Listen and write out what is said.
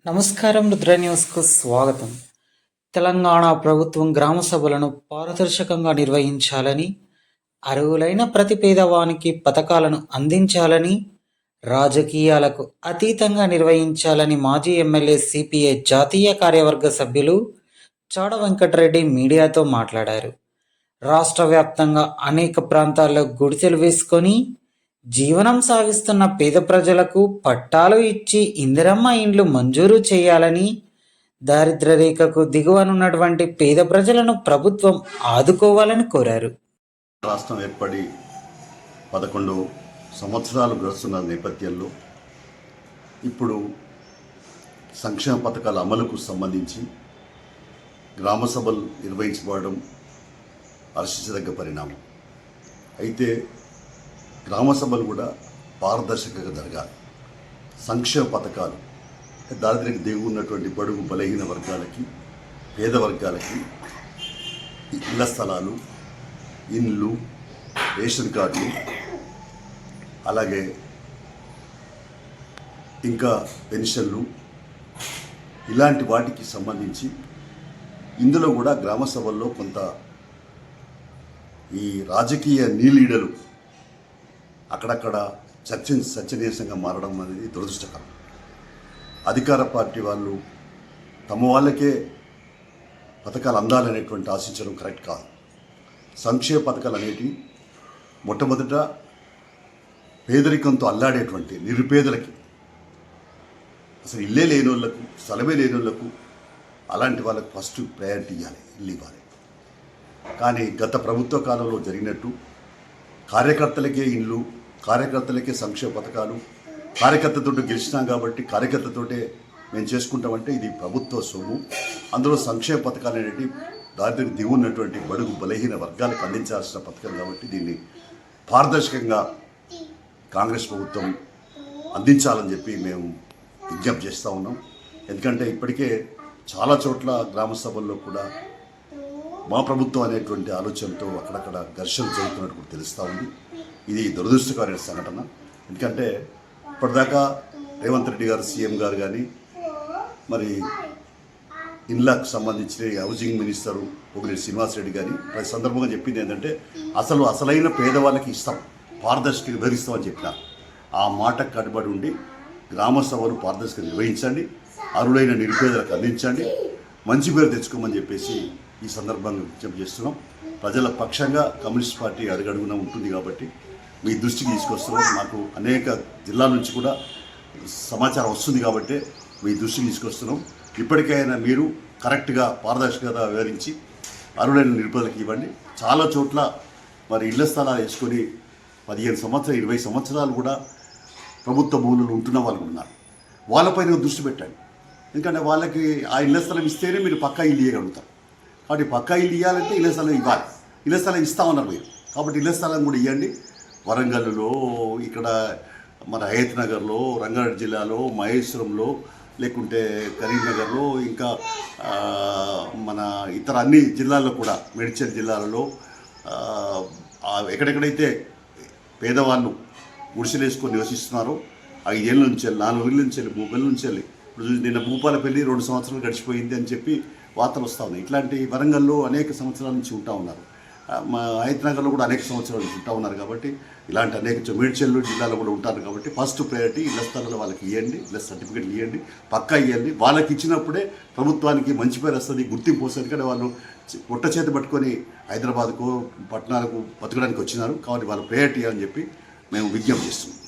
నమస్కారం. రుద్ర న్యూస్కు స్వాగతం. తెలంగాణ ప్రభుత్వం గ్రామ సభలను పారదర్శకంగా నిర్వహించాలని, అర్హులైన ప్రతి పేదవానికి పథకాలను అందించాలని, రాజకీయాలకు అతీతంగా నిర్వహించాలని మాజీ ఎమ్మెల్యే సిపిఐ జాతీయ కార్యవర్గ సభ్యులు చాడ వెంకటరెడ్డి మీడియాతో మాట్లాడారు. రాష్ట్ర వ్యాప్తంగా అనేక ప్రాంతాల్లో గుడిసెలు వేసుకొని జీవనం సాగిస్తున్న పేద ప్రజలకు పట్టాలు ఇచ్చి ఇందిరమ్మ ఇండ్లు మంజూరు చేయాలని, దారిద్ర్య రేఖకు దిగువనున్నటువంటి పేద ప్రజలను ప్రభుత్వం ఆదుకోవాలని కోరారు. రాష్ట్రం ఏర్పడి 11 సంవత్సరాలు గడుస్తున్న నేపథ్యంలో ఇప్పుడు సంక్షేమ పథకాల అమలుకు సంబంధించి గ్రామ సభలు నిర్వహించబడడం హర్షించదగ్గ పరిణామం. అయితే గ్రామ సభలు కూడా పారదర్శకంగా జరగాలి. సంక్షేమ పథకాలు దారిద్ర్యకు దిగు ఉన్నటువంటి బడుగు బలహీన వర్గాలకి, పేద వర్గాలకి ఇళ్ల స్థలాలు, ఇండ్లు, రేషన్ కార్డులు, అలాగే ఇంకా పెన్షన్లు, ఇలాంటి వాటికి సంబంధించి ఇందులో కూడా గ్రామ సభల్లో కొంత ఈ రాజకీయ నీలీడలు అక్కడక్కడ చర్చనీయాంశంగా మారడం అనేది దురదృష్టకరం. అధికార పార్టీ వాళ్ళు తమ వాళ్ళకే పథకాలు అందాలనేటువంటి ఆశించడం కరెక్ట్ కాదు. సంక్షేమ పథకాలు అనేటివి మొట్టమొదట పేదరికంతో అల్లాడేటువంటి నిరుపేదలకి, అసలు ఇల్లే లేని వాళ్ళకు, స్థలమే లేని వాళ్ళకు, అలాంటి వాళ్ళకు ఫస్ట్ ప్రయారిటీ ఇవ్వాలి, ఇల్లు ఇవ్వాలి. కానీ గత ప్రభుత్వ కాలంలో జరిగినట్టు కార్యకర్తలకే ఇల్లు, కార్యకర్తలకే సంక్షేమ పథకాలు, కార్యకర్తతో గెలిచినాం కాబట్టి కార్యకర్తతోటే మేము చేసుకుంటామంటే ఇది ప్రభుత్వ సొమ్ము. అందులో సంక్షేమ పథకాలు అనేవి దారిద్ర్య దిగున్నటువంటి బడుగు బలహీన వర్గాలకు అందించాల్సిన పథకం కాబట్టి దీన్ని పారదర్శకంగా కాంగ్రెస్ ప్రభుత్వం అందించాలని చెప్పి మేము విజ్ఞప్తి చేస్తూ ఉన్నాం. ఎందుకంటే ఇప్పటికే చాలా చోట్ల గ్రామ సభల్లో కూడా మా ప్రభుత్వం అనేటువంటి ఆలోచనతో అక్కడక్కడ ఘర్షణలు జరుగుతున్నట్టు కూడా తెలుస్తూ ఉంది. ఇది దురదృష్టకరమైన సంఘటన. ఎందుకంటే ఇప్పటిదాకా రేవంత్ రెడ్డి గారు, సీఎం గారు కానీ, మరి ఇళ్ళకు సంబంధించిన హౌసింగ్ మినిస్టరు పొంగులేటి శ్రీనివాసరెడ్డి గారి ప్రతి సందర్భంగా చెప్పింది ఏంటంటే అసలైన పేదవాళ్ళకి ఇస్తాం, పారదర్శకంగా వివరిస్తామని చెప్పినారు. ఆ మాటకు కట్టుబడి ఉండి గ్రామ సభలు పారదర్శకంగా నిర్వహించండి, అర్హులైన నిరుపేదలకు అందించండి, మంచి పేరు తెచ్చుకోమని చెప్పేసి ఈ సందర్భంగా విజ్ఞప్తి చేస్తున్నాం. ప్రజల పక్షంగా కమ్యూనిస్ట్ పార్టీ అడుగడుగునా ఉంటుంది కాబట్టి మీ దృష్టికి తీసుకొస్తున్నాం. మాకు అనేక జిల్లాల నుంచి కూడా సమాచారం వస్తుంది కాబట్టి మీ దృష్టికి తీసుకొస్తున్నాం. ఇప్పటికైనా మీరు కరెక్ట్గా పారదర్శకత వివరించి అర్హులైన నిరుపేదలకు ఇవ్వండి. చాలా చోట్ల మరి ఇళ్ల స్థలాలు వేసుకొని 15 సంవత్సరాలు 20 సంవత్సరాలు కూడా ప్రభుత్వ భూములు ఉంటున్న వాళ్ళు ఉన్నారు. వాళ్ళపైన దృష్టి పెట్టండి. ఎందుకంటే వాళ్ళకి ఆ ఇళ్ల స్థలం ఇస్తేనే మీరు పక్కా ఇల్లు ఇవ్వగలుగుతారు. కాబట్టి పక్కా ఇల్లు ఇవ్వాలంటే ఇళ్ల స్థలం ఇవ్వాలి. ఇళ్ల స్థలం ఇస్తామన్నారు మీరు, కాబట్టి ఇళ్ల స్థలం కూడా ఇవ్వండి. వరంగల్లో, ఇక్కడ మన హయత్ నగర్లో, రంగారెడ్డి జిల్లాలో, మహేశ్వరంలో, లేకుంటే కరీంనగర్లో, ఇంకా మన ఇతర అన్ని జిల్లాల్లో కూడా, మేడ్చల్ జిల్లాలలో ఎక్కడెక్కడైతే పేదవాళ్ళు గుడిసెలు వేసుకొని నివసిస్తున్నారో 5 ఏళ్ళ నుంచి 4 ఏళ్ళ నుంచి 3 ఏళ్ళ నుంచి ఇప్పుడు నిన్న భూపాలపల్లి 2 సంవత్సరాలు గడిచిపోయింది అని చెప్పి వార్తలు వస్తూ ఉన్నాయి. ఇట్లాంటి వరంగల్లో అనేక సంవత్సరాల నుంచి ఉంటా ఉన్నారు. మా హైదరాబాద్లో కూడా అనేక సంవత్సరాల నుంచి ఉంటా ఉన్నారు. కాబట్టి ఇలాంటి అనేక మేడ్చల్ జిల్లాలో కూడా ఉంటారు. కాబట్టి ఫస్ట్ ప్రయారిటీ ఇళ్ల స్థలాలు వాళ్ళకి ఇవ్వండి, ఇళ్ల సర్టిఫికేట్లు ఇవ్వండి, పక్కా ఇవ్వండి. వాళ్ళకి ఇచ్చినప్పుడే ప్రభుత్వానికి మంచి పేరు వస్తుంది, గుర్తింపు వస్తుంది. కానీ వాళ్ళు పొట్ట చేతి పట్టుకొని హైదరాబాద్కు, పట్టణాలకు బతకడానికి వచ్చినారు. కాబట్టి వాళ్ళ ప్రయారిటీ అని చెప్పి మేము విజ్ఞప్తి చేస్తున్నాం.